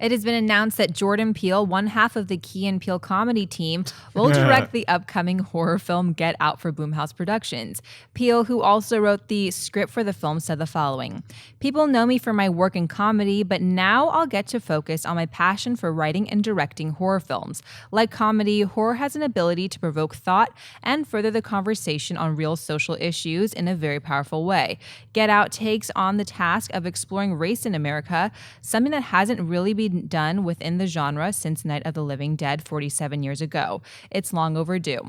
It has been announced that Jordan Peele, one half of the Key & Peele comedy team, will direct the upcoming horror film Get Out for Blumhouse Productions. Peele, who also wrote the script for the film, said the following: "People know me for my work in comedy, but now I'll get to focus on my passion for writing and directing horror films. Like comedy, horror has an ability to provoke thought and further the conversation on real social issues in a very powerful way. Get Out takes on the task of exploring race in America, something that hasn't really been done within the genre since Night of the Living Dead 47 years ago. It's long overdue."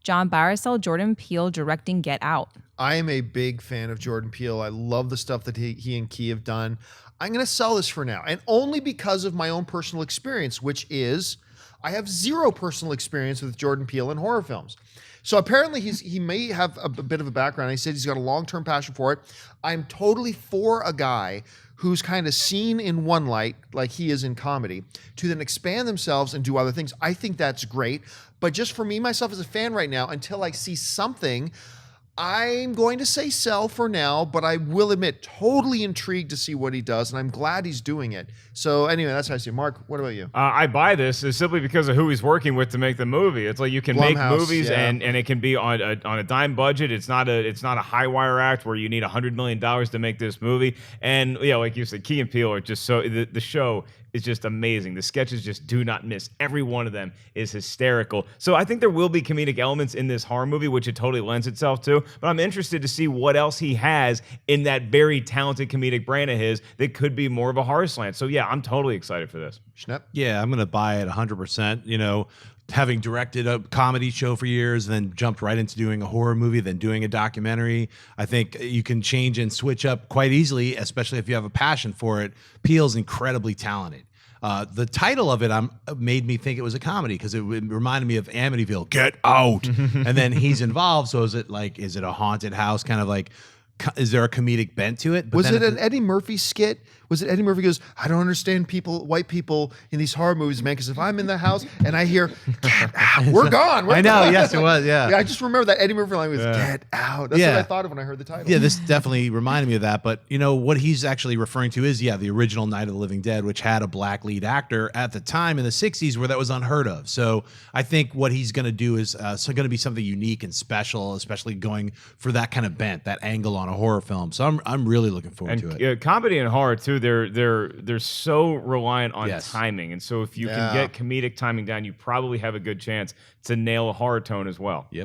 John Barisal, Jordan Peele directing Get Out. I am a big fan of Jordan Peele. I love the stuff that he and Key have done. I'm going to sell this for now, and only because of my own personal experience, which is I have zero personal experience with Jordan Peele in horror films. So apparently he may have a bit of a background. He said he's got a long-term passion for it. I'm totally for a guy who's kind of seen in one light, like he is in comedy, to then expand themselves and do other things. I think that's great. But just for me, myself as a fan right now, until I see something, I'm going to say sell for now, but I will admit, totally intrigued to see what he does, and I'm glad he's doing it. So anyway, that's how I see it. Mark, what about you? I buy this simply because of who he's working with to make the movie. It's like you can make movies and it can be on a dime budget. It's not a high wire act where you need $100 million to make this movie. And yeah, like you said, Key and Peele are just so the show is just amazing. The sketches just do not miss. Every one of them is hysterical. So I think there will be comedic elements in this horror movie, which it totally lends itself to. But I'm interested to see what else he has in that very talented comedic brain of his that could be more of a horror slant. So yeah, I'm totally excited for this. Schnepp? Yeah, I'm going to buy it 100%. You know, having directed a comedy show for years, then jumped right into doing a horror movie, then doing a documentary. I think you can change and switch up quite easily, especially if you have a passion for it. Peele's incredibly talented. The title of it made me think it was a comedy because it reminded me of Amityville, Get Out. And then he's involved. So is it a haunted house? Kind of like, is there a comedic bent to it? But was it an Eddie Murphy skit? Was it Eddie Murphy goes, "I don't understand white people in these horror movies, man, because if I'm in the house and I hear, get out, we're gone. I know, yes, it was, yeah. Yeah, I just remember that Eddie Murphy line was, get out. That's what I thought of when I heard the title. Yeah, this definitely reminded me of that. But, you know, what he's actually referring to is, the original Night of the Living Dead, which had a black lead actor at the time in the 60s where that was unheard of. So I think what he's going to do is going to be something unique and special, especially going for that kind of bent, that angle on a horror film. So I'm really looking forward to it. Comedy and horror, too, they're so reliant on timing. And so if you can get comedic timing down, you probably have a good chance to nail a horror tone as well. Yep.